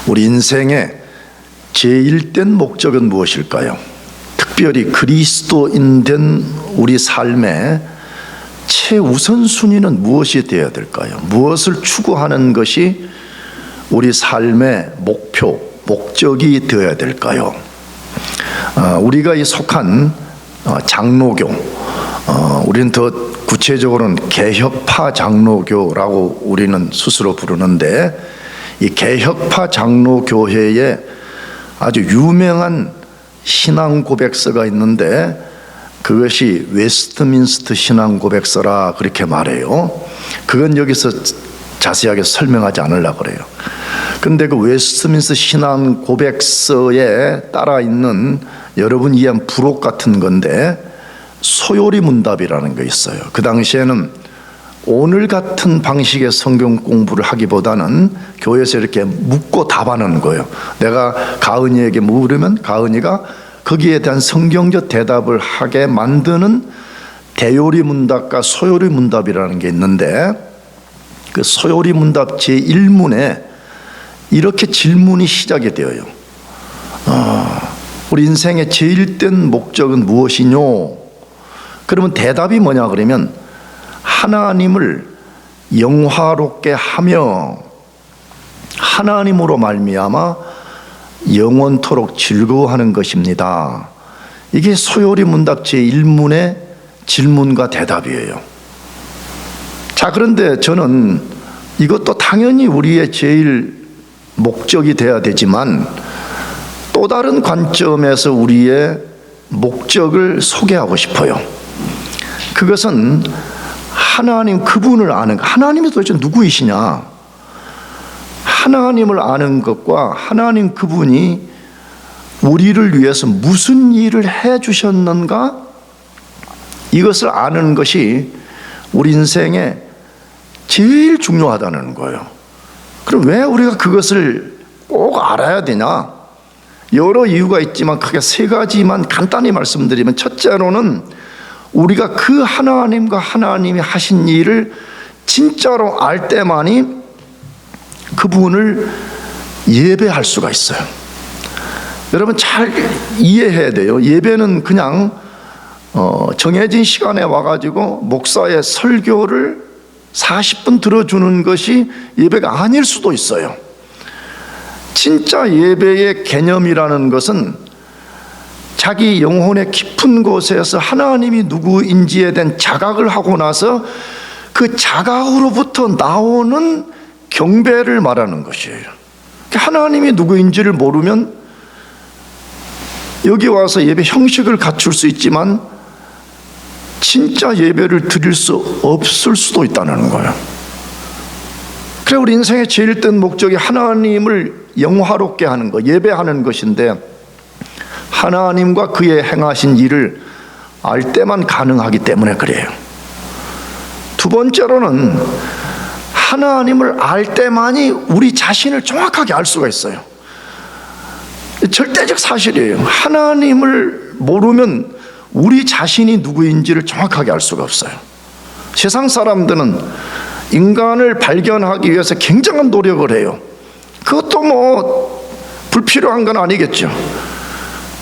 우리 인생의 제1된 목적은 무엇일까요? 특별히 그리스도인 된 우리 삶의 최우선순위는 무엇이 되어야 될까요? 무엇을 추구하는 것이 우리 삶의 목표, 목적이 되어야 될까요? 우리가 이 속한 장로교, 우리는 더 구체적으로는 개혁파 장로교라고 우리는 스스로 부르는데, 이 개혁파 장로교회에 아주 유명한 신앙 고백서가 있는데 그것이 웨스트민스터 신앙 고백서라 그렇게 말해요. 그건 여기서 자세하게 설명하지 않으려고 그래요. 근데 그 웨스트민스터 신앙 고백서에 따라 있는 여러분 이해한 부록 같은 건데 소요리 문답이라는 게 있어요. 그 당시에는 오늘 같은 방식의 성경 공부를 하기보다는 교회에서 이렇게 묻고 답하는 거예요. 내가 가은이에게 물으면 가은이가 거기에 대한 성경적 대답을 하게 만드는 대요리 문답과 소요리 문답이라는 게 있는데, 그 소요리 문답 제1문에 이렇게 질문이 시작이 되어요. 우리 인생의 제1된 목적은 무엇이뇨? 그러면 대답이 뭐냐 그러면 하나님을 영화롭게 하며 하나님으로 말미암아 영원토록 즐거워하는 것입니다. 이게 소요리 문답 제1문의 질문과 대답이에요. 자, 그런데 저는 이것도 당연히 우리의 제일 목적이 돼야 되지만 또 다른 관점에서 우리의 목적을 소개하고 싶어요. 그것은 하나님 그분을 아는 것. 하나님이 도대체 누구이시냐? 하나님을 아는 것과 하나님 그분이 우리를 위해서 무슨 일을 해 주셨는가? 이것을 아는 것이 우리 인생에 제일 중요하다는 거예요. 그럼 왜 우리가 그것을 꼭 알아야 되냐? 여러 이유가 있지만 크게 세 가지만 간단히 말씀드리면, 첫째로는 우리가 그 하나님과 하나님이 하신 일을 진짜로 알 때만이 그분을 예배할 수가 있어요. 여러분 잘 이해해야 돼요. 예배는 그냥 정해진 시간에 와가지고 목사의 설교를 40분 들어주는 것이 예배가 아닐 수도 있어요. 진짜 예배의 개념이라는 것은 자기 영혼의 깊은 곳에서 하나님이 누구인지에 대한 자각을 하고 나서 그 자각으로부터 나오는 경배를 말하는 것이에요. 하나님이 누구인지를 모르면 여기 와서 예배 형식을 갖출 수 있지만 진짜 예배를 드릴 수 없을 수도 있다는 거예요. 그래, 우리 인생의 제일 큰 목적이 하나님을 영화롭게 하는 것, 예배하는 것인데, 하나님과 그의 행하신 일을 알 때만 가능하기 때문에 그래요. 두 번째로는 하나님을 알 때만이 우리 자신을 정확하게 알 수가 있어요. 절대적 사실이에요. 하나님을 모르면 우리 자신이 누구인지를 정확하게 알 수가 없어요. 세상 사람들은 인간을 발견하기 위해서 굉장한 노력을 해요. 그것도 뭐 불필요한 건 아니겠죠.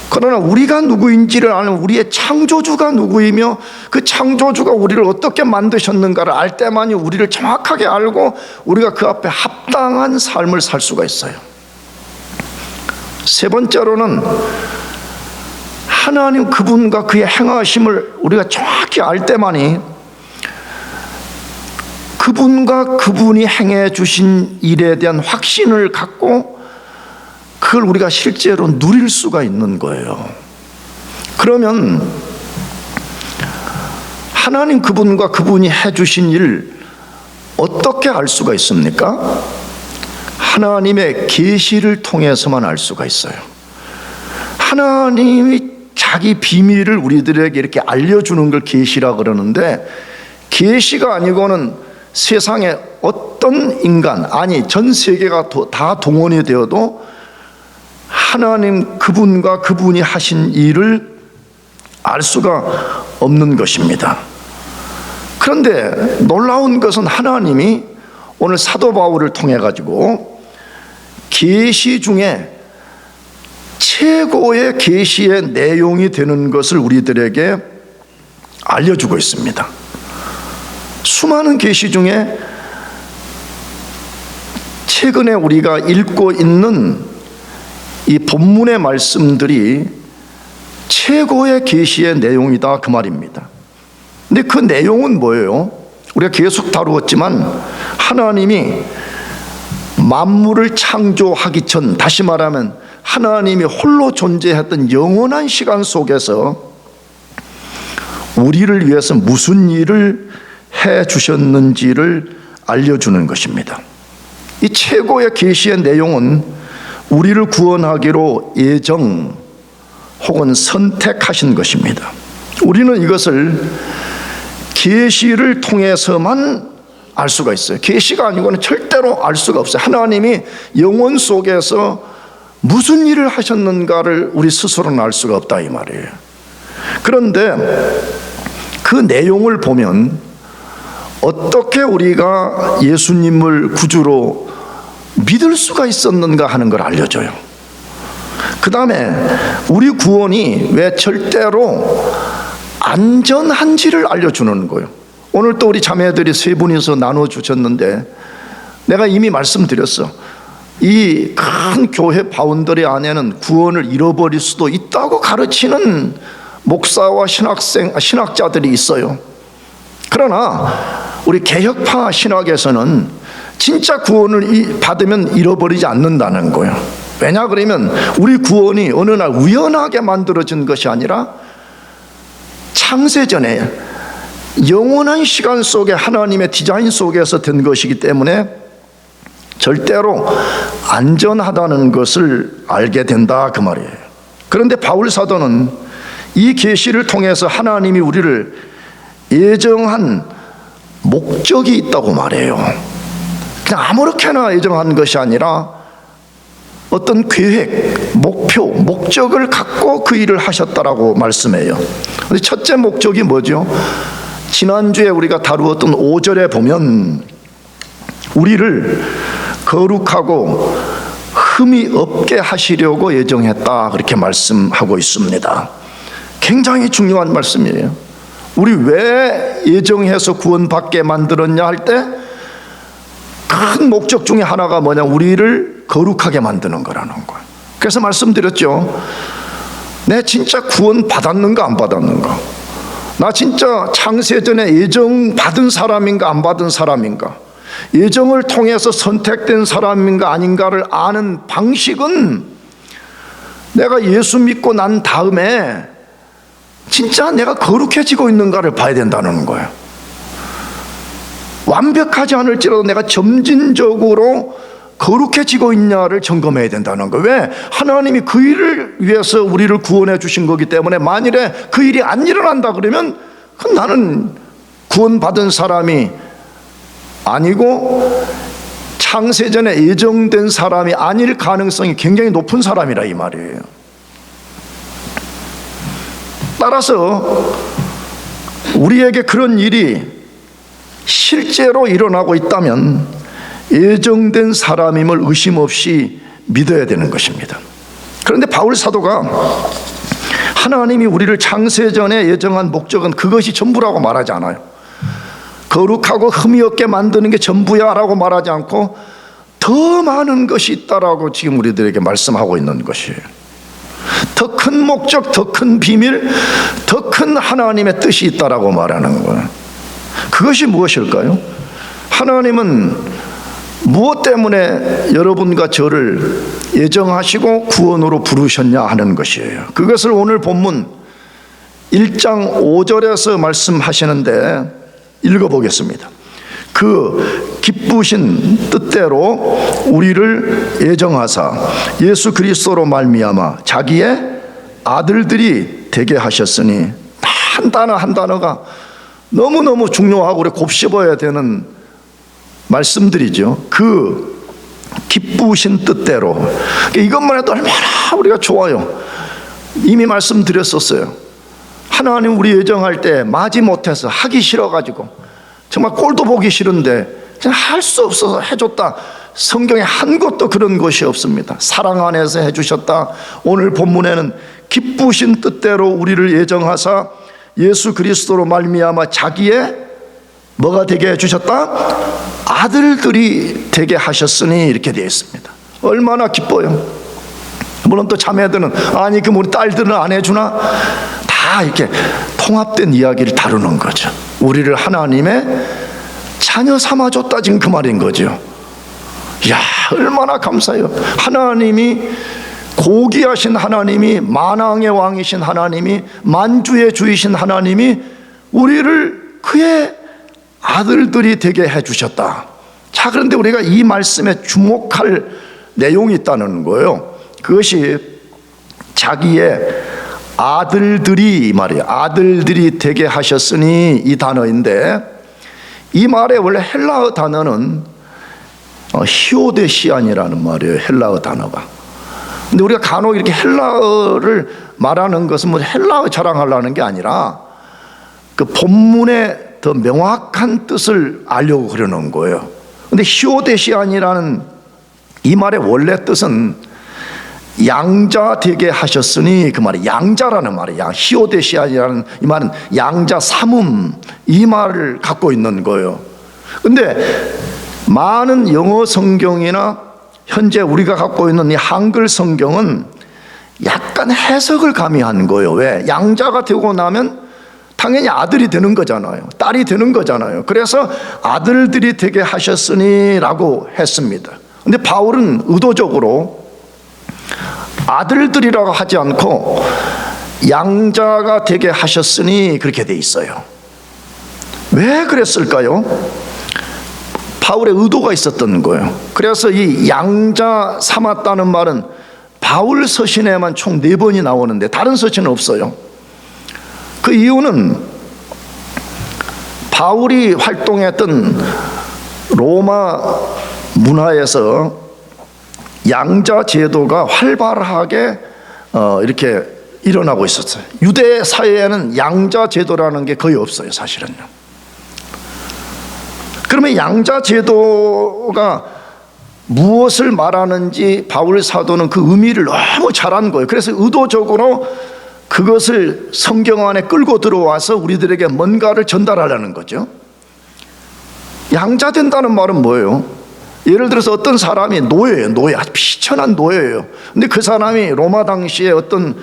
그러나 우리가 누구인지를 아는 우리의 창조주가 누구이며 그 창조주가 우리를 어떻게 만드셨는가를 알 때만이 우리를 정확하게 알고 우리가 그 앞에 합당한 삶을 살 수가 있어요. 세 번째로는 하나님 그분과 그의 행하심을 우리가 정확히 알 때만이 그분과 그분이 행해 주신 일에 대한 확신을 갖고 그걸 우리가 실제로 누릴 수가 있는 거예요. 그러면 하나님 그분과 그분이 해주신 일 어떻게 알 수가 있습니까? 하나님의 계시를 통해서만 알 수가 있어요. 하나님이 자기 비밀을 우리들에게 이렇게 알려주는 걸 계시라 그러는데, 계시가 아니고는 세상에 어떤 인간, 아니 전 세계가 다 동원이 되어도 하나님 그분과 그분이 하신 일을 알 수가 없는 것입니다. 그런데 놀라운 것은 하나님이 오늘 사도 바울을 통해 가지고 계시 중에 최고의 계시의 내용이 되는 것을 우리들에게 알려주고 있습니다. 수많은 계시 중에 최근에 우리가 읽고 있는 이 본문의 말씀들이 최고의 계시의 내용이다, 그 말입니다. 근데 그 내용은 뭐예요? 우리가 계속 다루었지만 하나님이 만물을 창조하기 전, 다시 말하면 하나님이 홀로 존재했던 영원한 시간 속에서 우리를 위해서 무슨 일을 해 주셨는지를 알려주는 것입니다. 이 최고의 계시의 내용은 우리를 구원하기로 예정 혹은 선택하신 것입니다. 우리는 이것을 계시를 통해서만 알 수가 있어요. 계시가 아니고는 절대로 알 수가 없어요. 하나님이 영원 속에서 무슨 일을 하셨는가를 우리 스스로는 알 수가 없다, 이 말이에요. 그런데 그 내용을 보면 어떻게 우리가 예수님을 구주로 믿을 수가 있었는가 하는 걸 알려줘요. 그 다음에 우리 구원이 왜 절대로 안전한지를 알려주는 거예요. 오늘 또 우리 자매들이 세 분이서 나눠주셨는데 내가 이미 말씀드렸어. 이 큰 교회 바운더리 안에는 구원을 잃어버릴 수도 있다고 가르치는 목사와 신학자들이 있어요. 그러나 우리 개혁파 신학에서는 진짜 구원을 받으면 잃어버리지 않는다는 거예요. 왜냐 그러면 우리 구원이 어느 날 우연하게 만들어진 것이 아니라 창세전에 영원한 시간 속에 하나님의 디자인 속에서 된 것이기 때문에 절대로 안전하다는 것을 알게 된다, 그 말이에요. 그런데 바울 사도는 이 계시를 통해서 하나님이 우리를 예정한 목적이 있다고 말해요. 그냥 아무렇게나 예정한 것이 아니라 어떤 계획, 목표, 목적을 갖고 그 일을 하셨다라고 말씀해요. 첫째 목적이 뭐죠? 지난주에 우리가 다루었던 5절에 보면 우리를 거룩하고 흠이 없게 하시려고 예정했다, 그렇게 말씀하고 있습니다. 굉장히 중요한 말씀이에요. 우리 왜 예정해서 구원받게 만들었냐 할 때 큰 목적 중에 하나가 뭐냐, 우리를 거룩하게 만드는 거라는 거예요. 그래서 말씀드렸죠. 내 진짜 구원 받았는가 안 받았는가, 나 진짜 창세전에 예정 받은 사람인가 안 받은 사람인가, 예정을 통해서 선택된 사람인가 아닌가를 아는 방식은 내가 예수 믿고 난 다음에 진짜 내가 거룩해지고 있는가를 봐야 된다는 거예요. 완벽하지 않을지라도 내가 점진적으로 거룩해지고 있냐를 점검해야 된다는 거예요. 왜? 하나님이 그 일을 위해서 우리를 구원해 주신 거기 때문에 만일에 그 일이 안 일어난다 그러면 나는 구원받은 사람이 아니고 창세전에 예정된 사람이 아닐 가능성이 굉장히 높은 사람이라 이 말이에요. 따라서 우리에게 그런 일이 실제로 일어나고 있다면 예정된 사람임을 의심 없이 믿어야 되는 것입니다. 그런데 바울 사도가 하나님이 우리를 창세전에 예정한 목적은 그것이 전부라고 말하지 않아요. 거룩하고 흠이 없게 만드는 게 전부야 라고 말하지 않고 더 많은 것이 있다라고 지금 우리들에게 말씀하고 있는 것이에요. 더 큰 목적, 더 큰 비밀, 더 큰 하나님의 뜻이 있다라고 말하는 거예요. 그것이 무엇일까요? 하나님은 무엇 때문에 여러분과 저를 예정하시고 구원으로 부르셨냐 하는 것이에요. 그것을 오늘 본문 1장 5절에서 말씀하시는데 읽어보겠습니다. 그 기쁘신 뜻대로 우리를 예정하사 예수 그리스도로 말미암아 자기의 아들들이 되게 하셨으니, 한 단어 한 단어가 너무너무 중요하고 우리 곱씹어야 되는 말씀들이죠. 그 기쁘신 뜻대로, 이것만 해도 얼마나 우리가 좋아요. 이미 말씀드렸었어요. 하나님 우리 예정할 때 마지 못해서 하기 싫어가지고 정말 꼴도 보기 싫은데 할 수 없어서 해줬다, 성경에 한 곳도 그런 것이 없습니다. 사랑 안에서 해주셨다. 오늘 본문에는 기쁘신 뜻대로 우리를 예정하사 예수 그리스도로 말미암아 자기의 뭐가 되게 해주셨다? 아들들이 되게 하셨으니, 이렇게 되어 있습니다. 얼마나 기뻐요. 물론 또 자매들은 아니 그럼 우리 딸들은 안 해주나? 다 이렇게 통합된 이야기를 다루는 거죠. 우리를 하나님의 자녀 삼아줬다, 지금 그 말인 거죠. 이야, 얼마나 감사해요. 하나님이, 고귀하신 하나님이, 만왕의 왕이신 하나님이, 만주의 주이신 하나님이 우리를 그의 아들들이 되게 해주셨다. 자, 그런데 우리가 이 말씀에 주목할 내용이 있다는 거예요. 그것이 자기의 아들들이, 이 말이에요. 아들들이 되게 하셨으니, 이 단어인데, 이 말의 원래 헬라어 단어는 히오데시안이라는 말이에요. 헬라어 단어가. 근데 우리가 간혹 이렇게 헬라어를 말하는 것은 뭐 헬라어 자랑하려는 게 아니라 그 본문의 더 명확한 뜻을 알려고 그러는 거예요. 근데 히오데시안이라는 이 말의 원래 뜻은 양자 되게 하셨으니, 그 말이 양자라는 말이에요. 히오데시안이라는 이 말은 양자 삼음, 이 말을 갖고 있는 거예요. 근데 많은 영어 성경이나 현재 우리가 갖고 있는 이 한글 성경은 약간 해석을 가미한 거예요. 왜? 양자가 되고 나면 당연히 아들이 되는 거잖아요. 딸이 되는 거잖아요. 그래서 아들들이 되게 하셨으니 라고 했습니다. 근데 바울은 의도적으로 아들들이라고 하지 않고 양자가 되게 하셨으니 그렇게 돼 있어요. 왜 그랬을까요? 바울의 의도가 있었던 거예요. 그래서 이 양자 삼았다는 말은 바울 서신에만 총 4번이 나오는데 다른 서신은 없어요. 그 이유는 바울이 활동했던 로마 문화에서 양자 제도가 활발하게 이렇게 일어나고 있었어요. 유대 사회에는 양자 제도라는 게 거의 없어요, 사실은요. 그러면 양자 제도가 무엇을 말하는지 바울 사도는 그 의미를 너무 잘한 거예요. 그래서 의도적으로 그것을 성경 안에 끌고 들어와서 우리들에게 뭔가를 전달하려는 거죠. 양자된다는 말은 뭐예요? 예를 들어서 어떤 사람이 노예예요. 노예, 아주 비천한 노예예요. 근데 그 사람이 로마 당시에 어떤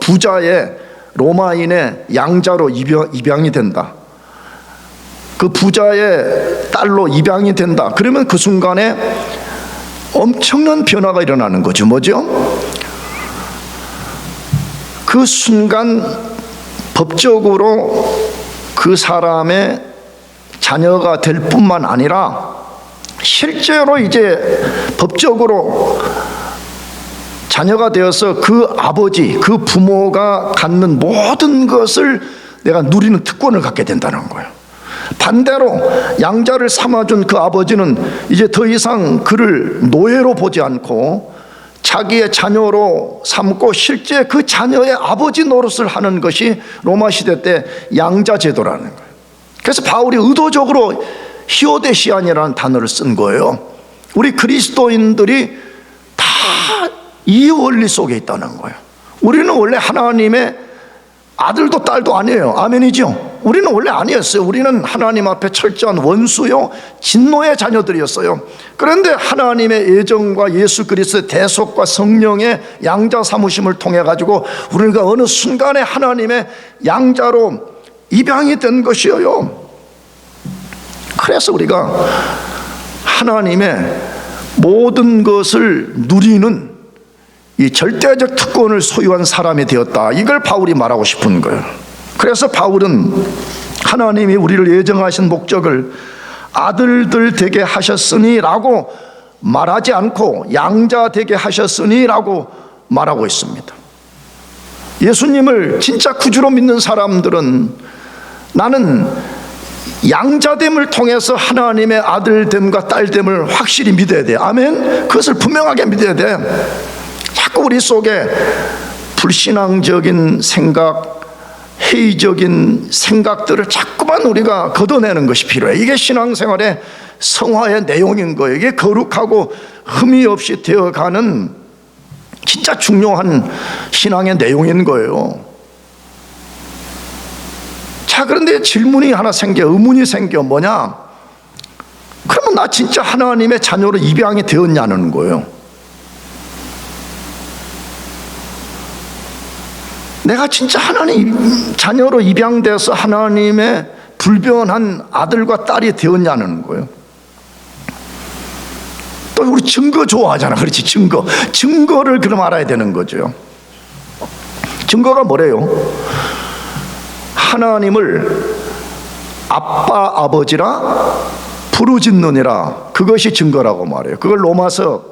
부자의 로마인의 양자로 입양이 된다. 그 부자의 딸로 입양이 된다. 그러면 그 순간에 엄청난 변화가 일어나는 거죠. 뭐죠? 그 순간 법적으로 그 사람의 자녀가 될 뿐만 아니라 실제로 이제 법적으로 자녀가 되어서 그 아버지, 그 부모가 갖는 모든 것을 내가 누리는 특권을 갖게 된다는 거예요. 반대로 양자를 삼아준 그 아버지는 이제 더 이상 그를 노예로 보지 않고 자기의 자녀로 삼고 실제 그 자녀의 아버지 노릇을 하는 것이 로마 시대 때 양자 제도라는 거예요. 그래서 바울이 의도적으로 히오데시안이라는 단어를 쓴 거예요. 우리 그리스도인들이 다 이 원리 속에 있다는 거예요. 우리는 원래 하나님의 아들도 딸도 아니에요. 아멘이죠? 우리는 원래 아니었어요. 우리는 하나님 앞에 철저한 원수요 진노의 자녀들이었어요. 그런데 하나님의 예정과 예수 그리스도의 대속과 성령의 양자 삼으심을 통해 가지고 우리가 어느 순간에 하나님의 양자로 입양이 된 것이에요. 그래서 우리가 하나님의 모든 것을 누리는 이 절대적 특권을 소유한 사람이 되었다. 이걸 바울이 말하고 싶은 거예요. 그래서 바울은 하나님이 우리를 예정하신 목적을 아들들 되게 하셨으니 라고 말하지 않고 양자 되게 하셨으니 라고 말하고 있습니다. 예수님을 진짜 구주로 믿는 사람들은 나는 양자됨을 통해서 하나님의 아들됨과 딸됨을 확실히 믿어야 돼. 아멘. 그것을 분명하게 믿어야 돼. 자꾸 우리 속에 불신앙적인 생각, 회의적인 생각들을 자꾸만 우리가 걷어내는 것이 필요해. 이게 신앙생활의 성화의 내용인 거예요. 이게 거룩하고 흠이 없이 되어가는 진짜 중요한 신앙의 내용인 거예요. 자, 그런데 질문이 하나 생겨, 의문이 생겨. 뭐냐? 그러면 나 진짜 하나님의 자녀로 입양이 되었냐는 거예요. 내가 진짜 하나님 자녀로 입양돼서 하나님의 불변한 아들과 딸이 되었냐는 거예요. 또 우리 증거 좋아하잖아. 그렇지, 증거를 그럼 알아야 되는 거죠. 증거가 뭐래요? 하나님을 아빠 아버지라 부르짖느니라, 그것이 증거라고 말해요. 그걸 로마서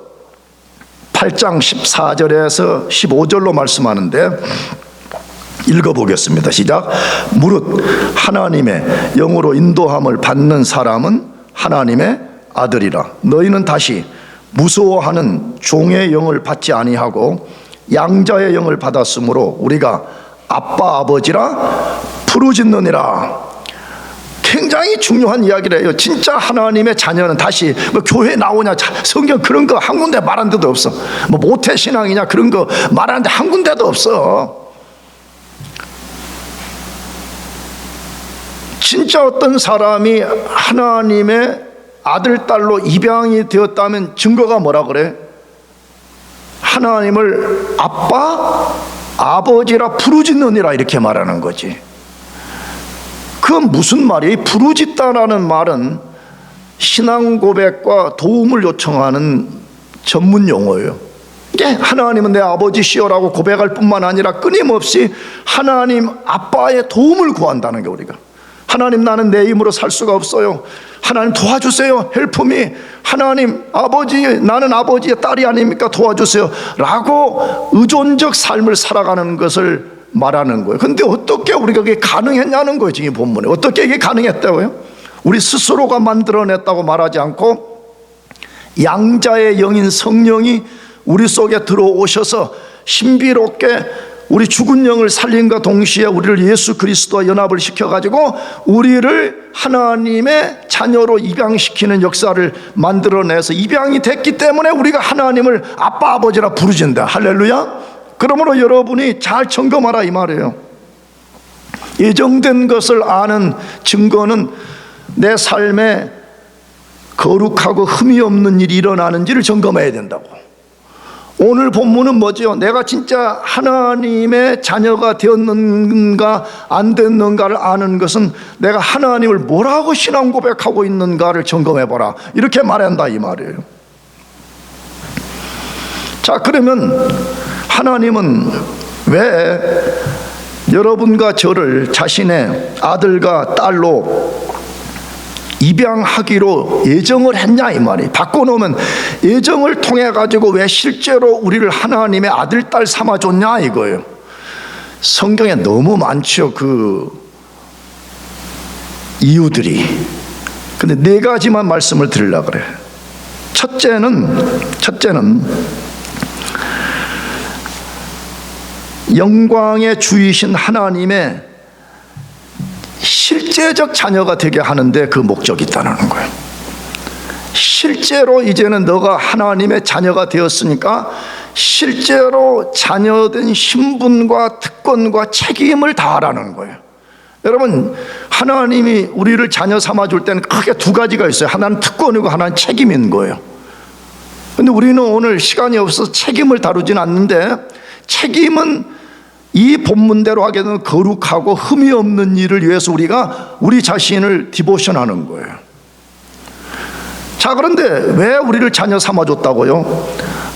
8장 14절에서 15절로 말씀하는데 읽어보겠습니다. 시작. 무릇 하나님의 영으로 인도함을 받는 사람은 하나님의 아들이라. 너희는 다시 무서워하는 종의 영을 받지 아니하고 양자의 영을 받았으므로 우리가 아빠 아버지라 부르짖느니라. 굉장히 중요한 이야기를 해요. 진짜 하나님의 자녀는 다시 뭐 교회 나오냐, 성경 그런 거 한 군데 말한 데도 없어. 뭐 모태신앙이냐 그런 거 말하는 데 한 군데도 없어. 진짜 어떤 사람이 하나님의 아들, 딸로 입양이 되었다면 증거가 뭐라 그래? 하나님을 아빠, 아버지라 부르짖느니라 이렇게 말하는 거지. 그건 무슨 말이에요? 부르짖다라는 말은 신앙 고백과 도움을 요청하는 전문 용어예요. 이게 하나님은 내 아버지시여라고 고백할 뿐만 아니라 끊임없이 하나님 아빠의 도움을 구한다는 게, 우리가 하나님 나는 내 힘으로 살 수가 없어요, 하나님 도와주세요, 헬프미, 하나님 아버지 나는 아버지의 딸이 아닙니까, 도와주세요 라고 의존적 삶을 살아가는 것을 말하는 거예요. 근데 어떻게 우리가 그게 가능했냐는 거예요. 지금 본문에 어떻게 이게 가능했다고요? 우리 스스로가 만들어냈다고 말하지 않고 양자의 영인 성령이 우리 속에 들어오셔서 신비롭게 우리 죽은 영을 살림과 동시에 우리를 예수 그리스도와 연합을 시켜가지고 우리를 하나님의 자녀로 입양시키는 역사를 만들어내서 입양이 됐기 때문에 우리가 하나님을 아빠 아버지라 부르진다. 할렐루야. 그러므로 여러분이 잘 점검하라 이 말이에요. 예정된 것을 아는 증거는 내 삶에 거룩하고 흠이 없는 일이 일어나는지를 점검해야 된다고. 오늘 본문은 뭐죠? 내가 진짜 하나님의 자녀가 되었는가 안 됐는가를 아는 것은 내가 하나님을 뭐라고 신앙 고백하고 있는가를 점검해봐라 이렇게 말한다 이 말이에요. 자, 그러면 하나님은 왜 여러분과 저를 자신의 아들과 딸로 입양하기로 예정을 했냐 이 말이에요. 바꿔놓으면 예정을 통해 가지고 왜 실제로 우리를 하나님의 아들, 딸 삼아줬냐 이거예요. 성경에 너무 많죠, 그 이유들이. 근데 네 가지만 말씀을 드리려고 그래. 첫째는 영광의 주이신 하나님의 실제적 자녀가 되게 하는데 그 목적이 있다는 거예요. 실제로 이제는 너가 하나님의 자녀가 되었으니까 실제로 자녀된 신분과 특권과 책임을 다하라는 거예요. 여러분, 하나님이 우리를 자녀 삼아줄 때는 크게 두 가지가 있어요. 하나는 특권이고 하나는 책임인 거예요. 근데 우리는 오늘 시간이 없어서 책임을 다루진 않는데, 책임은 이 본문대로 하게 되면 거룩하고 흠이 없는 일을 위해서 우리가 우리 자신을 디보션하는 거예요. 자, 그런데 왜 우리를 자녀 삼아줬다고요?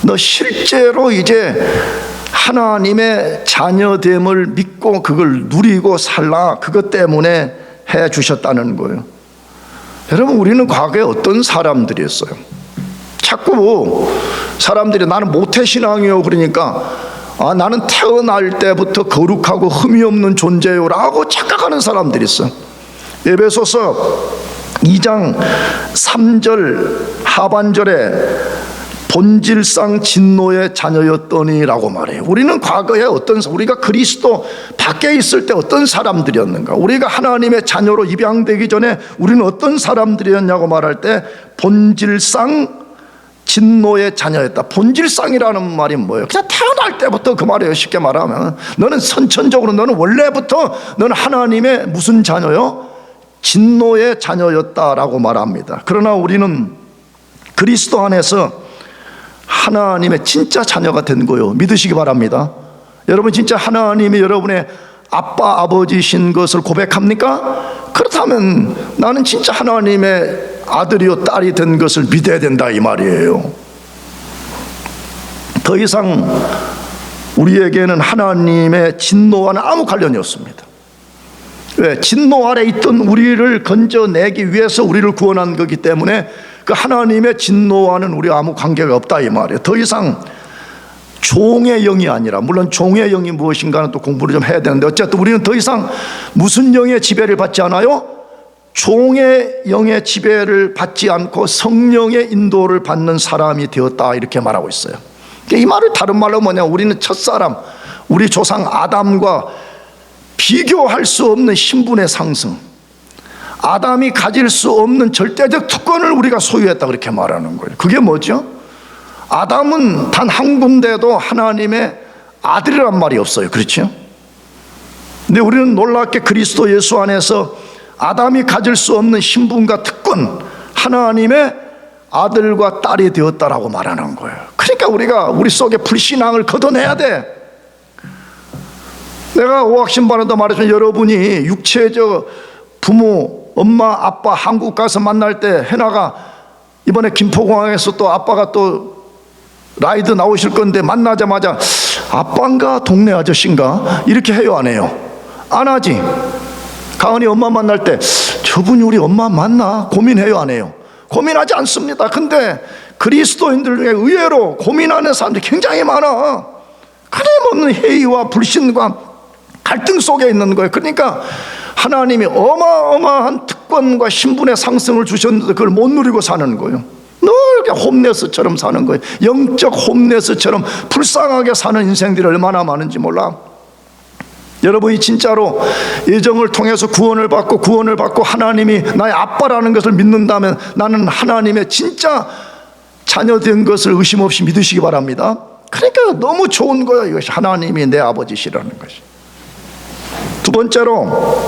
너 실제로 이제 하나님의 자녀됨을 믿고 그걸 누리고 살라, 그것 때문에 해 주셨다는 거예요. 여러분, 우리는 과거에 어떤 사람들이었어요? 자꾸 사람들이 나는 모태신앙이요 그러니까 나는 태어날 때부터 거룩하고 흠이 없는 존재요 라고 착각하는 사람들이 있어. 에베소서 2장 3절 하반절에 본질상 진노의 자녀였더니라고 말해요. 우리는 과거에 우리가 그리스도 밖에 있을 때 어떤 사람들이었는가? 우리가 하나님의 자녀로 입양되기 전에 우리는 어떤 사람들이었냐고 말할 때 본질상 진노의 자녀였다. 본질상이라는 말이 뭐예요? 그냥 태어날 때부터 그 말이에요. 쉽게 말하면 너는 선천적으로, 너는 원래부터 너는 하나님의 무슨 자녀요? 진노의 자녀였다라고 말합니다. 그러나 우리는 그리스도 안에서 하나님의 진짜 자녀가 된 거예요. 믿으시기 바랍니다. 여러분 진짜 하나님이 여러분의 아빠 아버지신 것을 고백합니까? 그렇다면 나는 진짜 하나님의 아들이요 딸이 된 것을 믿어야 된다 이 말이에요. 더 이상 우리에게는 하나님의 진노와는 아무 관련이 없습니다. 왜? 진노 아래 있던 우리를 건져내기 위해서 우리를 구원한 거기 때문에 그 하나님의 진노와는 우리가 아무 관계가 없다 이 말이에요. 더 이상 종의 영이 아니라, 물론 종의 영이 무엇인가는 또 공부를 좀 해야 되는데 어쨌든 우리는 더 이상 무슨 영의 지배를 받지 않아요? 종의 영의 지배를 받지 않고 성령의 인도를 받는 사람이 되었다 이렇게 말하고 있어요. 이 말을 다른 말로 뭐냐, 우리는 첫사람, 우리 조상 아담과 비교할 수 없는 신분의 상승, 아담이 가질 수 없는 절대적 특권을 우리가 소유했다 그렇게 말하는 거예요. 그게 뭐죠? 아담은 단 한 군데도 하나님의 아들이란 말이 없어요. 그렇죠? 근데 우리는 놀랍게 그리스도 예수 안에서 아담이 가질 수 없는 신분과 특권, 하나님의 아들과 딸이 되었다라고 말하는 거예요. 그러니까 우리가 우리 속에 불신앙을 걷어내야 돼. 내가 오학신반에도 말했지만 여러분이 육체적 부모, 엄마, 아빠 한국 가서 만날 때 해나가 이번에 김포공항에서 또 아빠가 또 라이드 나오실 건데 만나자마자 아빠인가 동네 아저씨인가 이렇게 해요 안 해요? 안 하지. 가은이 엄마 만날 때 저분이 우리 엄마 맞나 고민해요 안 해요? 고민하지 않습니다. 근데 그리스도인들 중에 의외로 고민하는 사람들이 굉장히 많아. 끊임없는 회의와 불신과 갈등 속에 있는 거예요. 그러니까 하나님이 어마어마한 특권과 신분의 상승을 주셨는데 그걸 못 누리고 사는 거예요. 늘 홈레스처럼 사는 거예요. 영적 홈레스처럼 불쌍하게 사는 인생들이 얼마나 많은지 몰라. 여러분이 진짜로 예정을 통해서 구원을 받고 하나님이 나의 아빠라는 것을 믿는다면 나는 하나님의 진짜 자녀된 것을 의심 없이 믿으시기 바랍니다. 그러니까 너무 좋은 거예요. 이것이 하나님이 내 아버지시라는 것이. 두 번째로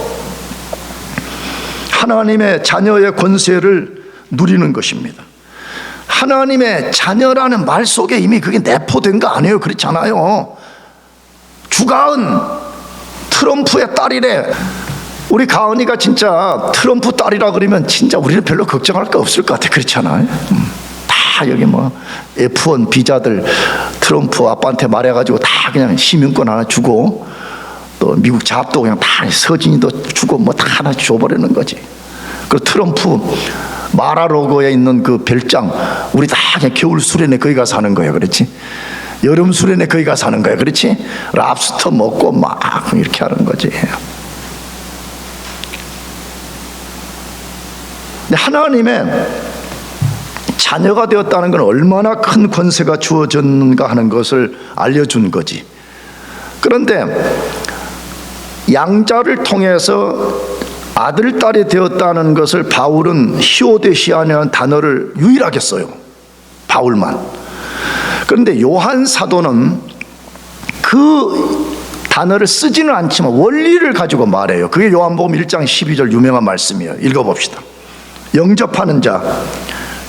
하나님의 자녀의 권세를 누리는 것입니다. 하나님의 자녀라는 말 속에 이미 그게 내포된 거 아니에요? 그렇잖아요. 주가은 트럼프의 딸이래. 우리 가은이가 진짜 트럼프 딸이라 그러면 진짜 우리는 별로 걱정할 거 없을 것 같아. 그렇잖아요. 다 여기 뭐 F1 비자들 트럼프 아빠한테 말해가지고 다 그냥 시민권 하나 주고 또 미국 잡도 그냥 다 서진이도 주고 뭐 다 하나 줘버리는 거지. 그 트럼프 마라로고에 있는 그 별장 우리 다 그냥 겨울 수련회 거기 가서 하는 거예요. 그렇지? 여름 수련회 거기 가서 하는 거예요. 그렇지? 랍스터 먹고 막 이렇게 하는 거지. 근데 하나님의 자녀가 되었다는 건 얼마나 큰 권세가 주어졌는가 하는 것을 알려준 거지. 그런데 양자를 통해서 아들, 딸이 되었다는 것을 바울은 히오데시아라는 단어를 유일하게 써요. 바울만. 그런데 요한 사도는 그 단어를 쓰지는 않지만 원리를 가지고 말해요. 그게 요한복음 1장 12절 유명한 말씀이에요. 읽어봅시다. 영접하는 자,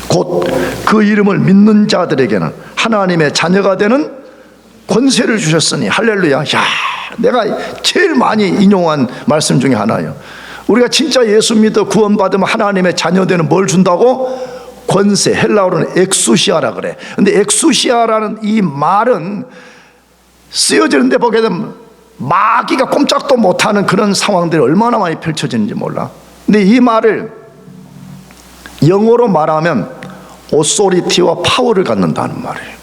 곧 그 이름을 믿는 자들에게는 하나님의 자녀가 되는 권세를 주셨으니 할렐루야. 야, 내가 제일 많이 인용한 말씀 중에 하나예요. 우리가 진짜 예수 믿어 구원받으면 하나님의 자녀 되는 뭘 준다고? 권세. 헬라어로는 엑수시아라 그래. 근데 엑수시아라는 이 말은 쓰여지는데 보게 되면 마귀가 꼼짝도 못하는 그런 상황들이 얼마나 많이 펼쳐지는지 몰라. 근데 이 말을 영어로 말하면 오소리티와 파워를 갖는다는 말이에요.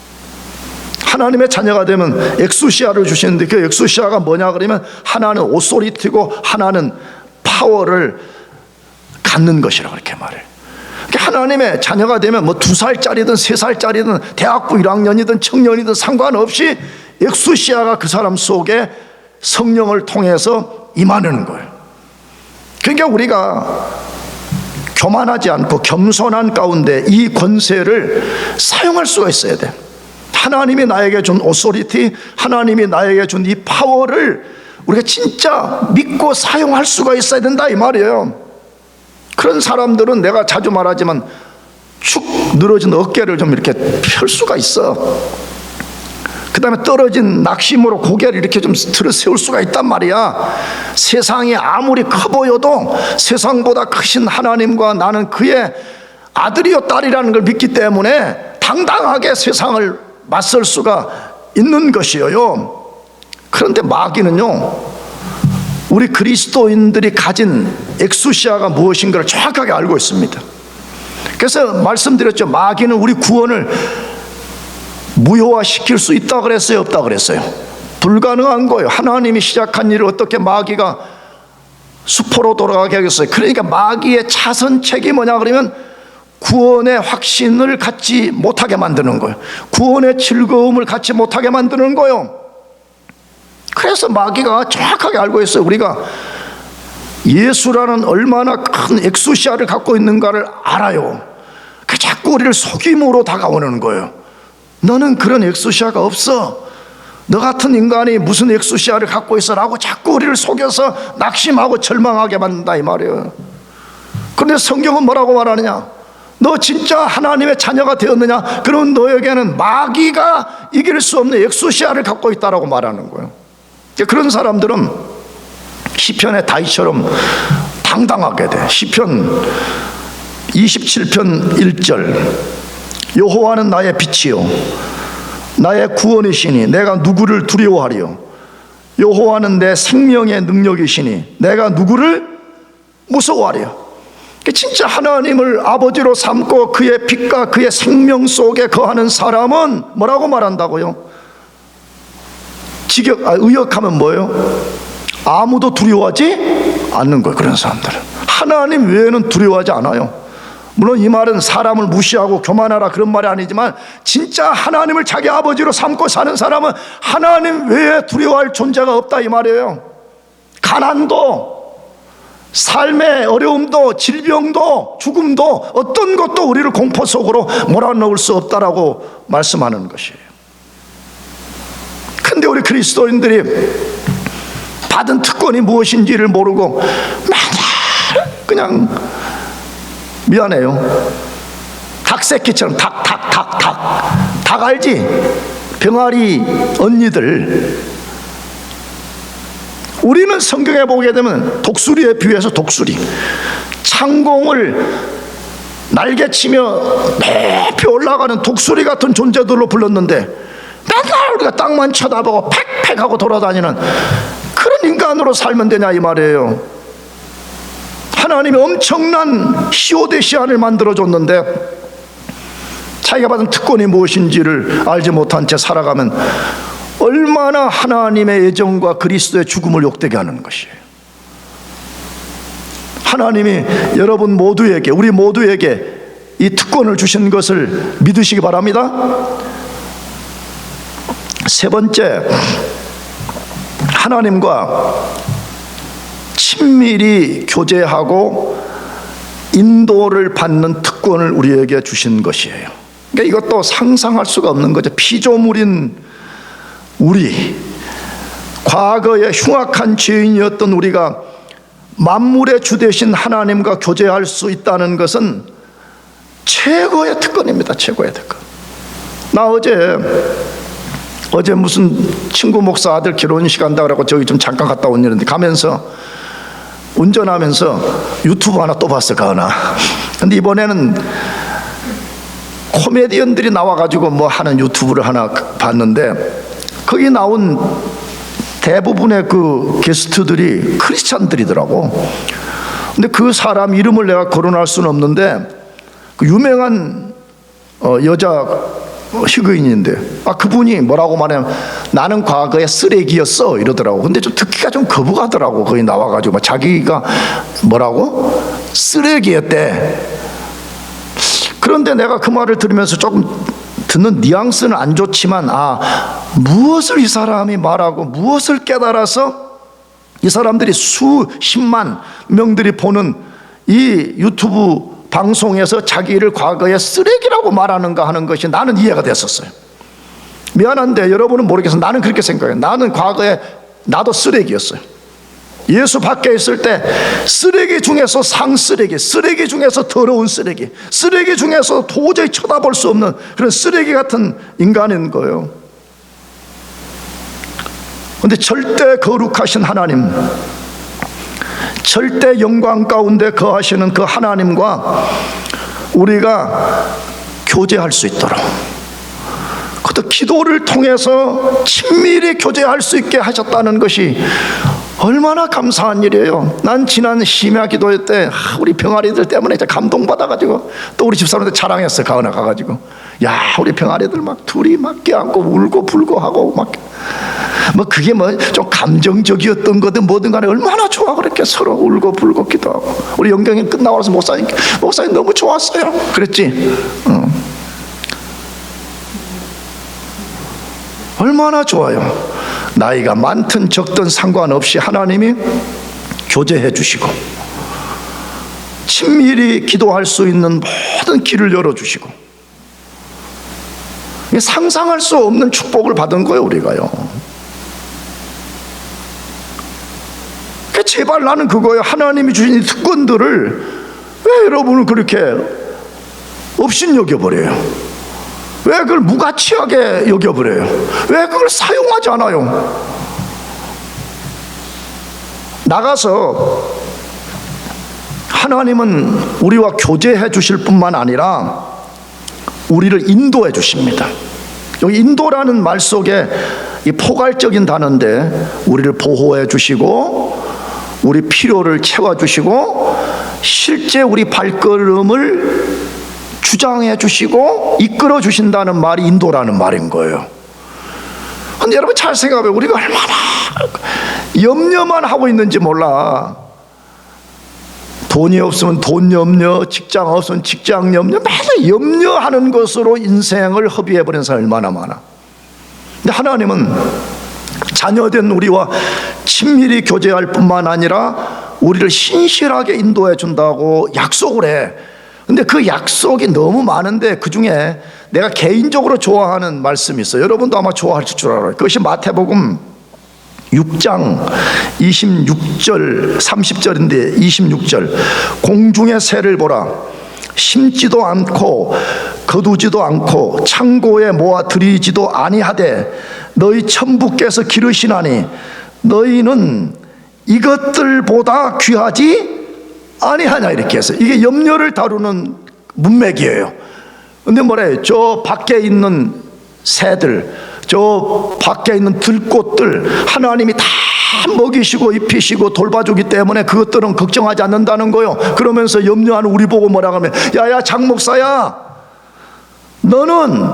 하나님의 자녀가 되면 엑수시아를 주시는데 그 엑수시아가 뭐냐 그러면 하나는 오소리티고 하나는 파워를 갖는 것이라고 그렇게 말해요. 하나님의 자녀가 되면 뭐 2살짜리든 3살짜리든 대학부 1학년이든 청년이든 상관없이 엑수시아가 그 사람 속에 성령을 통해서 임하는 거예요. 그러니까 우리가 교만하지 않고 겸손한 가운데 이 권세를 사용할 수가 있어야 돼. 하나님이 나에게 준 오소리티, 하나님이 나에게 준 이 파워를 우리가 진짜 믿고 사용할 수가 있어야 된다 이 말이에요. 그런 사람들은 내가 자주 말하지만 축 늘어진 어깨를 좀 이렇게 펼 수가 있어. 그 다음에 떨어진 낙심으로 고개를 이렇게 좀 들어 세울 수가 있단 말이야. 세상이 아무리 커 보여도 세상보다 크신 하나님과 나는 그의 아들이요 딸이라는 걸 믿기 때문에 당당하게 세상을 맞설 수가 있는 것이에요. 그런데 마귀는요, 우리 그리스도인들이 가진 엑수시아가 무엇인가를 정확하게 알고 있습니다. 그래서 말씀드렸죠. 마귀는 우리 구원을 무효화시킬 수 있다 그랬어요, 없다 그랬어요? 불가능한 거예요. 하나님이 시작한 일을 어떻게 마귀가 수포로 돌아가게 하겠어요? 그러니까 마귀의 차선책이 뭐냐 그러면 구원의 확신을 갖지 못하게 만드는 거예요. 구원의 즐거움을 갖지 못하게 만드는 거예요. 그래서 마귀가 정확하게 알고 있어요. 우리가 예수라는 얼마나 큰 엑수시아를 갖고 있는가를 알아요. 그 자꾸 우리를 속임으로 다가오는 거예요. 너는 그런 엑수시아가 없어. 너 같은 인간이 무슨 엑수시아를 갖고 있어 라고 자꾸 우리를 속여서 낙심하고 절망하게 만든다 이 말이에요. 그런데 성경은 뭐라고 말하느냐? 너 진짜 하나님의 자녀가 되었느냐? 그럼 너에게는 마귀가 이길 수 없는 엑수시아를 갖고 있다라고 말하는 거예요. 그런 사람들은 시편의 다윗처럼 당당하게 돼. 시편 27편 1절, 여호와는 나의 빛이요 나의 구원이시니 내가 누구를 두려워하리요. 여호와는 내 생명의 능력이시니 내가 누구를 무서워하리요. 진짜 하나님을 아버지로 삼고 그의 빛과 그의 생명 속에 거하는 사람은 뭐라고 말한다고요? 의역하면 뭐예요? 아무도 두려워하지 않는 거예요. 그런 사람들은 하나님 외에는 두려워하지 않아요. 물론 이 말은 사람을 무시하고 교만하라 그런 말이 아니지만 진짜 하나님을 자기 아버지로 삼고 사는 사람은 하나님 외에 두려워할 존재가 없다 이 말이에요. 가난도, 삶의 어려움도, 질병도, 죽음도 어떤 것도 우리를 공포 속으로 몰아넣을 수 없다라고 말씀하는 것이에요. 근데 우리 그리스도인들이 받은 특권이 무엇인지를 모르고 맨날 그냥 미안해요, 닭새끼처럼 닭 알지? 병아리 언니들. 우리는 성경에 보게 되면 독수리에 비유해서 독수리, 창공을 날개치며 높이 올라가는 독수리 같은 존재들로 불렀는데 맨날 우리가 땅만 쳐다보고 팩팩하고 돌아다니는 그런 인간으로 살면 되냐 이 말이에요. 하나님이 엄청난 시오데시안을 만들어줬는데 자기가 받은 특권이 무엇인지를 알지 못한 채 살아가면 얼마나 하나님의 애정과 그리스도의 죽음을 욕되게 하는 것이에요. 하나님이 여러분 모두에게, 우리 모두에게 이 특권을 주신 것을 믿으시기 바랍니다. 세 번째, 하나님과 친밀히 교제하고 인도를 받는 특권을 우리에게 주신 것이에요. 그러니까 이것도 상상할 수가 없는 거죠. 피조물인 우리, 과거에 흉악한 죄인이었던 우리가 만물의 주 되신 하나님과 교제할 수 있다는 것은 최고의 특권입니다. 최고의 특권. 나 어제 무슨 친구 목사 아들 결혼식 한다고 저기 좀 잠깐 갔다 온 일인데 가면서 운전하면서 유튜브 하나 또 봤어. 가나. 근데 이번에는 코미디언들이 나와가지고 뭐 하는 유튜브를 하나 봤는데 거기 나온 대부분의 그 게스트들이 크리스찬들이더라고. 근데 그 사람 이름을 내가 거론할 수는 없는데 그 유명한 여자 희귀인인데 그분이 뭐라고 말하면 나는 과거에 쓰레기였어 이러더라고. 근데 좀 듣기가 좀 거부가더라고. 거기 나와가지고 자기가 뭐라고 쓰레기였대. 그런데 내가 그 말을 들으면서 조금 듣는 뉘앙스는 안 좋지만, 무엇을 이 사람이 말하고 무엇을 깨달아서 이 사람들이 수십만 명들이 보는 이 유튜브 방송에서 자기를 과거에 쓰레기라고 말하는가 하는 것이 나는 이해가 됐었어요. 미안한데 여러분은 모르겠어요. 나는 그렇게 생각해요. 나는 과거에 나도 쓰레기였어요. 예수 밖에 있을 때 쓰레기 중에서 상쓰레기, 쓰레기 중에서 더러운 쓰레기, 쓰레기 중에서 도저히 쳐다볼 수 없는 그런 쓰레기 같은 인간인 거예요. 그런데 절대 거룩하신 하나님, 절대 영광 가운데 거하시는 그 하나님과 우리가 교제할 수 있도록, 그것도 기도를 통해서 친밀히 교제할 수 있게 하셨다는 것이 얼마나 감사한 일이에요. 난 지난 심야 기도회 때 우리 병아리들 때문에 감동받아가지고 또 우리 집사람들 자랑했어요. 가은아 가가지고, 야 우리 병아리들 막 둘이 막 껴안고 울고 불고 하고 막 그게 좀 감정적이었던 거든 뭐든 간에 얼마나 좋아. 그렇게 서로 울고 불고 기도하고. 우리 영경이 끝나고 나서 목사님 너무 좋았어요 그랬지. 얼마나 좋아요. 나이가 많든 적든 상관없이 하나님이 교제해 주시고 친밀히 기도할 수 있는 모든 길을 열어주시고, 상상할 수 없는 축복을 받은 거예요 우리가요. 제발 나는 그거예요. 하나님이 주신 이 특권들을 왜 여러분은 그렇게 업신여겨버려요? 왜 그걸 무가치하게 여겨버려요? 왜 그걸 사용하지 않아요? 나가서 하나님은 우리와 교제해 주실 뿐만 아니라 우리를 인도해 주십니다. 여기 인도라는 말 속에 이 포괄적인 단어인데, 우리를 보호해 주시고 우리 필요를 채워 주시고 실제 우리 발걸음을 주장해 주시고 이끌어 주신다는 말이 인도라는 말인 거예요. 근데 여러분 잘 생각해요. 우리가 얼마나 염려만 하고 있는지 몰라. 돈이 없으면 돈 염려, 직장 없으면 직장 염려, 매일 염려하는 것으로 인생을 허비해버린 사람이 얼마나 많아. 근데 하나님은 자녀된 우리와 친밀히 교제할 뿐만 아니라 우리를 신실하게 인도해 준다고 약속을 해. 근데 그 약속이 너무 많은데 그 중에 내가 개인적으로 좋아하는 말씀이 있어요. 여러분도 아마 좋아하실 줄 알아요. 그것이 마태복음 6장 26절 30절인데 26절, 공중의 새를 보라. 심지도 않고 거두지도 않고 창고에 모아 들이지도 아니하되 너희 천부께서 기르시나니 너희는 이것들보다 귀하지 아니하냐, 이렇게 해서 이게 염려를 다루는 문맥이에요. 근데 뭐래요? 저 밖에 있는 새들, 저 밖에 있는 들꽃들 하나님이 다 먹이시고 입히시고 돌봐주기 때문에 그것들은 걱정하지 않는다는 거요. 그러면서 염려하는 우리 보고 뭐라고 하면, 야야 장 목사야, 너는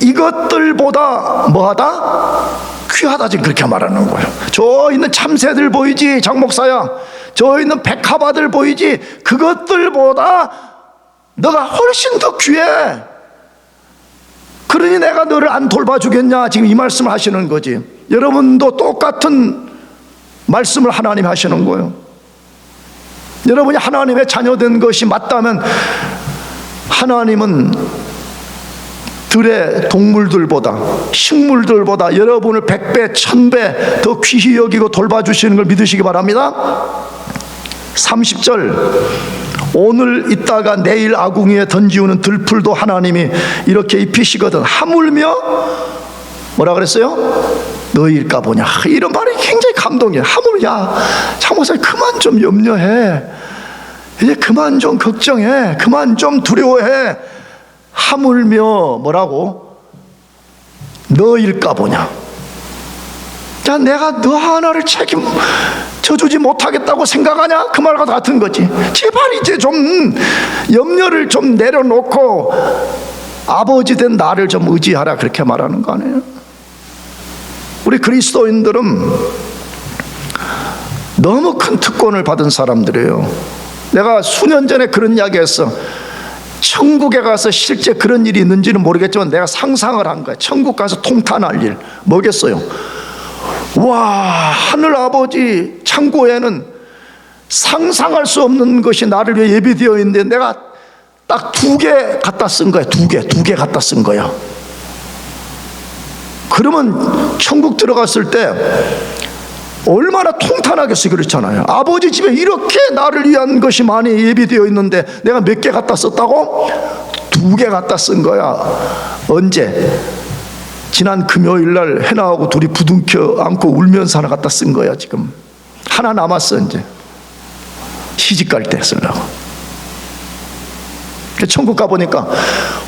이것들보다 뭐하다? 귀하다, 지금 그렇게 말하는 거예요. 저 있는 참새들 보이지 장 목사야, 저 있는 백합아들 보이지, 그것들보다 너가 훨씬 더 귀해. 그러니 내가 너를 안 돌봐주겠냐, 지금 이 말씀을 하시는 거지. 여러분도 똑같은 말씀을 하나님 하시는 거예요. 여러분이 하나님의 자녀된 것이 맞다면 하나님은 들의 동물들보다 식물들보다 여러분을 100배 1000배 더 귀히 여기고 돌봐주시는 걸 믿으시기 바랍니다. 30절, 오늘 있다가 내일 아궁이에 던지우는 들풀도 하나님이 이렇게 입히시거든 하물며 뭐라 그랬어요? 너희일까 보냐. 이런 말이 굉장히 감동이에요. 하물며, 야 장목사님 그만 좀 염려해, 이제 그만 좀 걱정해, 그만 좀 두려워해. 하물며 뭐라고? 너일까 보냐. 야 내가 너 하나를 책임져주지 못하겠다고 생각하냐? 그 말과 같은 거지. 제발 이제 좀 염려를 좀 내려놓고 아버지 된 나를 좀 의지하라, 그렇게 말하는 거 아니에요? 우리 그리스도인들은 너무 큰 특권을 받은 사람들이에요. 내가 수년 전에 그런 이야기 했어. 천국에 가서 실제 그런 일이 있는지는 모르겠지만 내가 상상을 한 거야. 천국 가서 통탄할 일 뭐겠어요? 와, 하늘 아버지 창고에는 상상할 수 없는 것이 나를 위해 예비되어 있는데 내가 딱 2개 갖다 쓴 거야. 2개 갖다 쓴 거야. 그러면 천국 들어갔을 때 얼마나 통탄하겠어요. 그렇잖아요. 아버지 집에 이렇게 나를 위한 것이 많이 예비되어 있는데 내가 몇 개 갖다 썼다고? 2개 갖다 쓴 거야. 언제? 지난 금요일 날 해나하고 둘이 부둥켜 안고 울면서 하나 갖다 쓴 거야. 지금 하나 남았어. 이제 시집 갈 때 쓰려고. 천국 가보니까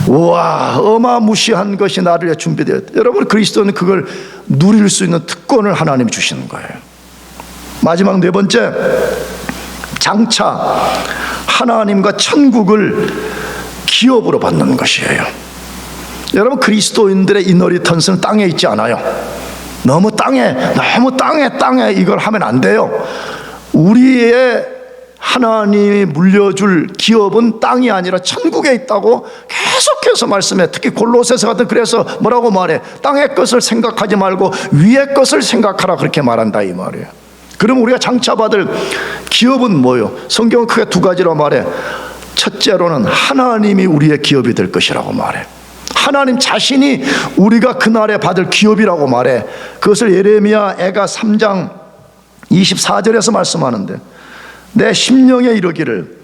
와, 어마무시한 것이 나를 위해 준비되었다. 여러분, 그리스도는 그걸 누릴 수 있는 특권을 하나님이 주시는 거예요. 마지막 4번째, 장차 하나님과 천국을 기업으로 받는 것이에요. 여러분, 그리스도인들의 이너리턴스는 땅에 있지 않아요. 너무 땅에 이걸 하면 안 돼요. 우리의 하나님이 물려줄 기업은 땅이 아니라 천국에 있다고 계속해서 말씀해. 특히 골로새서 같은, 그래서 뭐라고 말해? 땅의 것을 생각하지 말고 위의 것을 생각하라, 그렇게 말한다 이 말이에요. 그럼 우리가 장차 받을 기업은 뭐예요? 성경은 크게 2가지로 말해. 첫째로는 하나님이 우리의 기업이 될 것이라고 말해. 하나님 자신이 우리가 그날에 받을 기업이라고 말해. 그것을 예레미야 애가 3장 24절에서 말씀하는데, 내 심령에 이르기를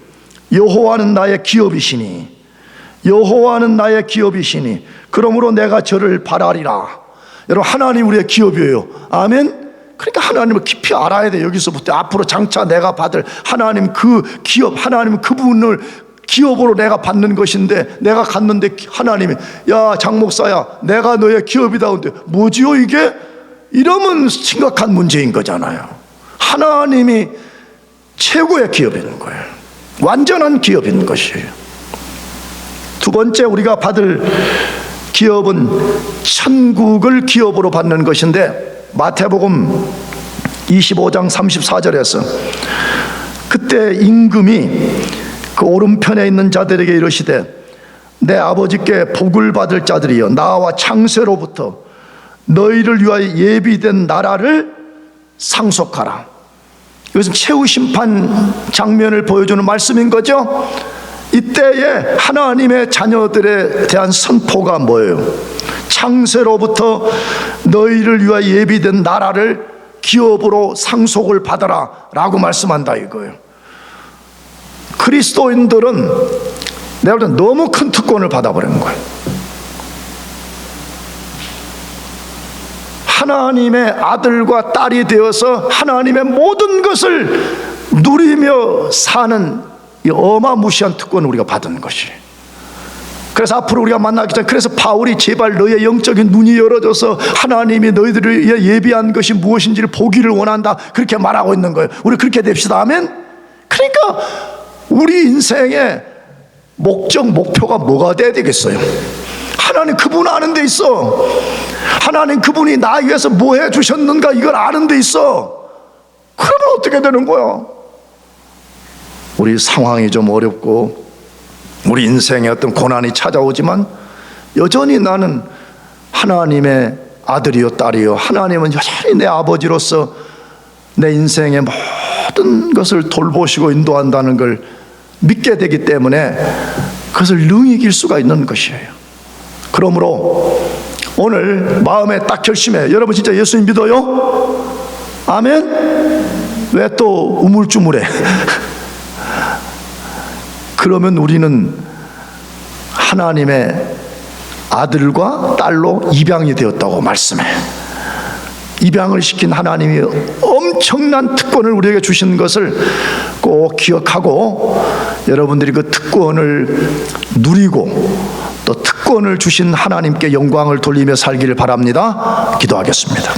여호와는 나의 기업이시니, 여호와는 나의 기업이시니 그러므로 내가 저를 바라리라. 여러분, 하나님 우리의 기업이에요. 아멘. 그러니까 하나님을 깊이 알아야 돼. 여기서부터 앞으로 장차 내가 받을 하나님 그 기업, 하나님 그분을 기업으로 내가 받는 것인데, 내가 갔는데 하나님이 야 장목사야 내가 너의 기업이다. 근데 뭐지요 이게? 이러면 심각한 문제인 거잖아요. 하나님이 최고의 기업인 거예요. 완전한 기업인 것이에요. 2번째, 우리가 받을 기업은 천국을 기업으로 받는 것인데, 마태복음 25장 34절에서 그때 임금이 그 오른편에 있는 자들에게 이르시되, 내 아버지께 복을 받을 자들이여, 나와 창세로부터 너희를 위하여 예비된 나라를 상속하라. 이것은 최후 심판 장면을 보여주는 말씀인 거죠. 이때에 하나님의 자녀들에 대한 선포가 뭐예요? 창세로부터 너희를 위하여 예비된 나라를 기업으로 상속을 받아라 라고 말씀한다 이거예요. 그리스도인들은 내가 볼 때 너무 큰 특권을 받아버리는 거예요. 하나님의 아들과 딸이 되어서 하나님의 모든 것을 누리며 사는 이 어마무시한 특권을 우리가 받은 것이. 그래서 앞으로 우리가 만나기 전에, 그래서 바울이 제발 너의 영적인 눈이 열어져서 하나님이 너희들을 위해 예비한 것이 무엇인지를 보기를 원한다, 그렇게 말하고 있는 거예요. 우리 그렇게 됩시다. 아멘. 그러니까 우리 인생의 목적, 목표가 뭐가 돼야 되겠어요? 하나님 그분 아는 데 있어. 하나님 그분이 나 위해서 뭐 해주셨는가 이걸 아는 데 있어. 그러면 어떻게 되는 거야? 우리 상황이 좀 어렵고 우리 인생에 어떤 고난이 찾아오지만 여전히 나는 하나님의 아들이요 딸이요, 하나님은 여전히 내 아버지로서 내 인생의 모든 것을 돌보시고 인도한다는 걸 믿게 되기 때문에 그것을 능히 이길 수가 있는 것이에요. 그러므로 오늘 마음에 딱 결심해. 여러분 진짜 예수님 믿어요? 아멘? 왜 또 우물쭈물해? 그러면 우리는 하나님의 아들과 딸로 입양이 되었다고 말씀해. 입양을 시킨 하나님이 엄청난 특권을 우리에게 주신 것을 꼭 기억하고 여러분들이 그 특권을 누리고 또 특권을 주신 하나님께 영광을 돌리며 살기를 바랍니다. 기도하겠습니다.